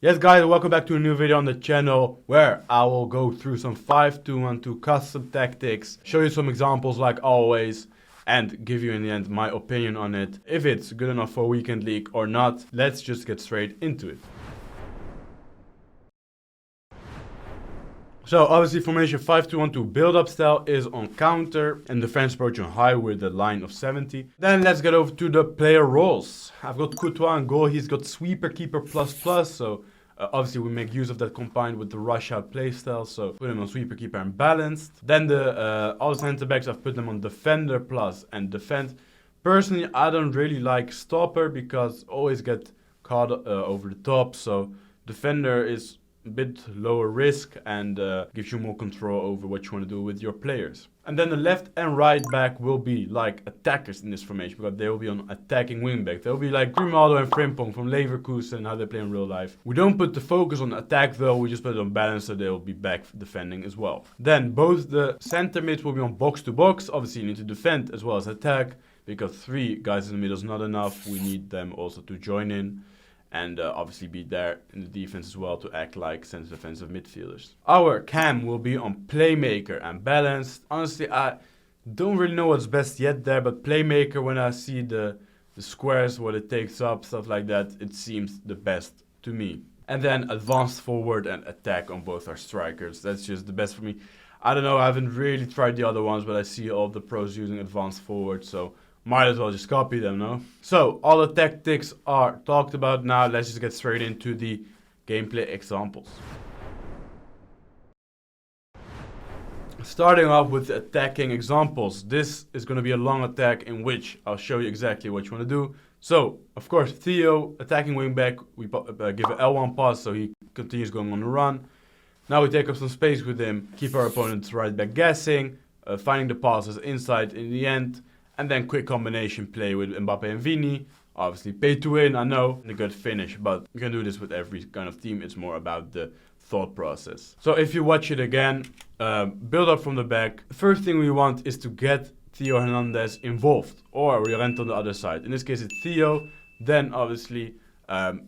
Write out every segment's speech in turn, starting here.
Yes guys, welcome back to a new video on the channel where I will go through some 5-2-1-2 custom tactics, show you some examples like always, and give you in the end my opinion on it. If it's good enough for weekend league or not, let's just get straight into it. So obviously formation 5-2-1-2 build-up style is on counter and defense approach on high with the line of 70. Then let's get over to the player roles. I've got Courtois in goal, he's got sweeper, keeper, plus, so obviously we make use of that combined with the rush out playstyle, so put him on sweeper, keeper and balanced. Then the all center backs, I've put them on defender plus and defense. Personally, I don't really like stopper because always get caught over the top, so defender is a bit lower risk and gives you more control over what you want to do with your players. And then the left and right back will be like attackers in this formation because they will be on attacking wingback. They'll be like Grimaldo and Frimpong from Leverkusen, how they play in real life. We don't put the focus on attack though, we just put it on balance so they'll be back defending as well. Then both the center mids will be on box to box. Obviously you need to defend as well as attack because 3 guys in the middle is not enough. We need them also to join in. And obviously be there in the defense as well to act like central defensive midfielders. Our cam will be on playmaker and balanced. Honestly, I don't really know what's best yet there, but playmaker, when I see the squares, what it takes up, stuff like that, it seems the best to me. And then advanced forward and attack on both our strikers. That's just the best for me. I don't know, I haven't really tried the other ones, but I see all the pros using advanced forward, so might as well just copy them, no? So, all the tactics are talked about now. Let's just get straight into the gameplay examples. Starting off with the attacking examples. This is going to be a long attack in which I'll show you exactly what you want to do. So, of course, Theo, attacking wingback, we give an L1 pass so he continues going on the run. Now we take up some space with him, keep our opponent's right back guessing, finding the passes inside in the end. And then quick combination play with Mbappe and Vini. Obviously pay to win, I know, and a good finish. But you can do this with every kind of team. It's more about the thought process. So if you watch it again, build up from the back. The first thing we want is to get Theo Hernandez involved. Or Llorente on the other side. In this case it's Theo. Then obviously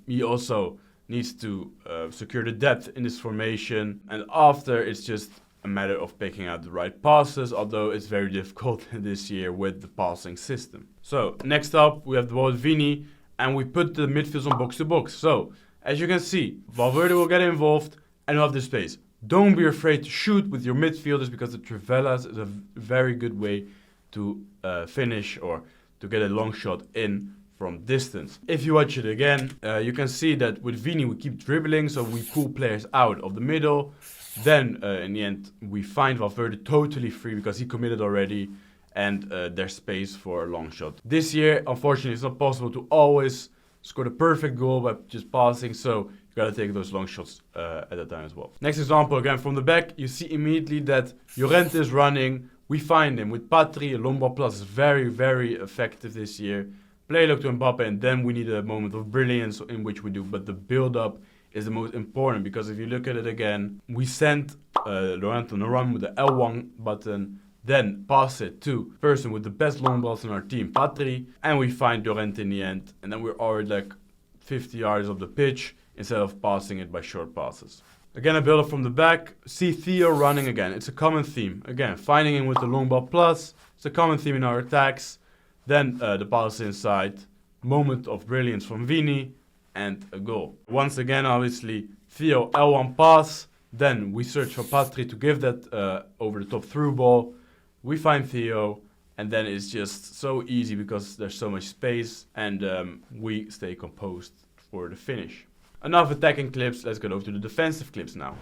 he also needs to secure the depth in this formation. And after it's just a matter of picking out the right passes, although it's very difficult this year with the passing system. So next up we have the ball with Vini and we put the midfields on box to box. So as you can see, Valverde will get involved and you have the space. Don't be afraid to shoot with your midfielders because the Trivelas is a very good way to finish or to get a long shot in from distance. If you watch it again, you can see that with Vini we keep dribbling, so we pull players out of the middle. Then, in the end, we find Valverde totally free because he committed already and there's space for a long shot. This year, unfortunately, it's not possible to always score the perfect goal by just passing, so you gotta take those long shots at that time as well. Next example, again, from the back, you see immediately that Llorente is running. We find him with Patri, a long ball plus is very, very effective this year. Play look to Mbappe, and then we need a moment of brilliance in which we do, but the build-up is the most important because if you look at it again, we sent Llorente on the run with the L1 button, then pass it to person with the best long balls in our team, Patri, and we find Llorente in the end, and then we're already like 50 yards of the pitch instead of passing it by short passes. Again, a build up from the back, see Theo running again. It's a common theme. Again, finding him with the long ball plus, it's a common theme in our attacks. Then the pass inside, moment of brilliance from Vini, and a goal. Once again, obviously, Theo L1 pass, then we search for Patri to give that over the top through ball. We find Theo, and then it's just so easy because there's so much space, and we stay composed for the finish. Enough attacking clips, let's go over to the defensive clips now.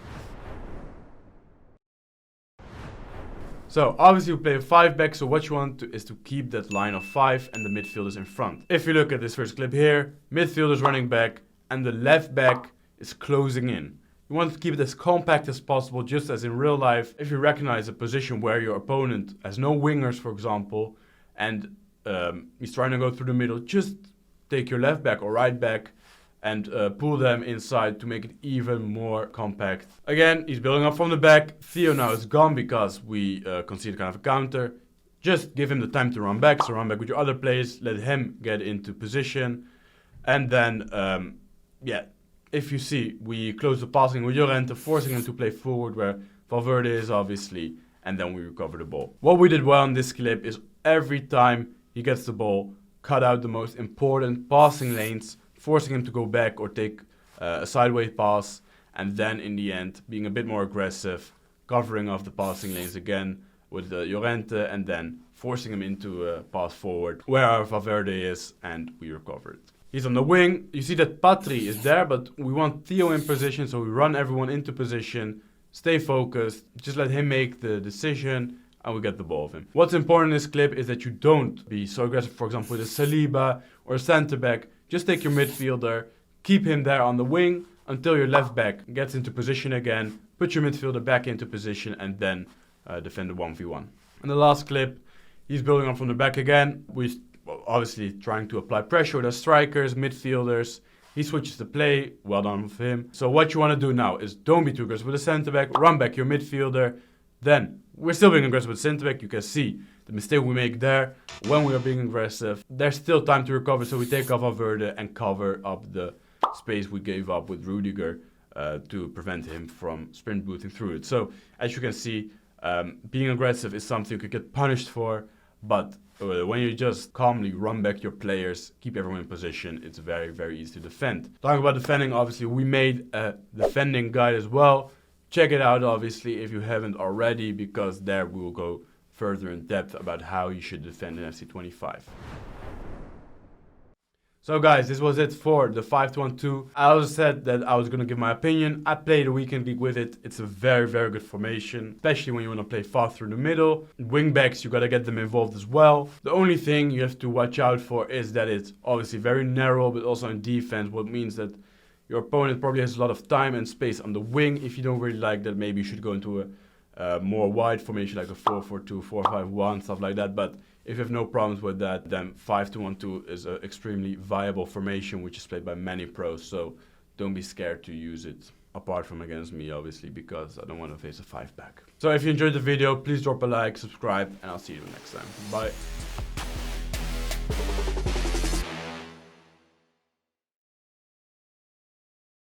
So obviously we play a 5 back, so what you want is to keep that line of 5 and the midfielders in front. If you look at this first clip here, midfielders running back and the left back is closing in. You want to keep it as compact as possible, just as in real life. If you recognize a position where your opponent has no wingers, for example, and he's trying to go through the middle, just take your left back or right back and pull them inside to make it even more compact. Again, he's building up from the back. Theo now is gone because we conceded kind of a counter. Just give him the time to run back. So run back with your other players, let him get into position. And then, yeah, if you see, we close the passing with Llorente, forcing him to play forward where Valverde is obviously, and then we recover the ball. What we did well in this clip is every time he gets the ball, cut out the most important passing lanes, forcing him to go back or take a sideways pass, and then in the end being a bit more aggressive, covering off the passing lanes again with Llorente, and then forcing him into a pass forward where Valverde is, and we recover it. He's on the wing. You see that Patri is there, but we want Theo in position, so we run everyone into position, stay focused, just let him make the decision, and we get the ball of him. What's important in this clip is that you don't be so aggressive, for example, with a Saliba or a centre back. Just take your midfielder, keep him there on the wing until your left back gets into position again, put your midfielder back into position, and then defend the 1v1. In the last clip, he's building up from the back again. We're obviously trying to apply pressure with our strikers, midfielders. He switches the play, well done with him. So what you want to do now is don't be too aggressive with the centre back, run back your midfielder. Then we're still being aggressive with centre back. You can see the mistake we make there when we are being aggressive. There's still time to recover, so we take off Valverde and cover up the space we gave up with Rudiger to prevent him from sprint booting through it. So as you can see, being aggressive is something you could get punished for, but when you just calmly run back your players, keep everyone in position, it's very, very easy to defend. Talking about defending, obviously we made a defending guide as well. Check it out, obviously, if you haven't already, because there we will go further in depth about how you should defend in FC 25. So guys, this was it for the 5-2-1-2. I also said that I was going to give my opinion. I played a weekend league with it. It's a very, very good formation, especially when you want to play fast through the middle. Wingbacks, you got to get them involved as well. The only thing you have to watch out for is that it's obviously very narrow, but also in defense, what means that your opponent probably has a lot of time and space on the wing. If you don't really like that, maybe you should go into a more wide formation like a 4-4-2, 4-5-1, stuff like that. But if you have no problems with that, then 5-2-1-2 is an extremely viable formation, which is played by many pros. So don't be scared to use it, apart from against me, obviously, because I don't want to face a 5-back. So if you enjoyed the video, please drop a like, subscribe, and I'll see you next time. Bye.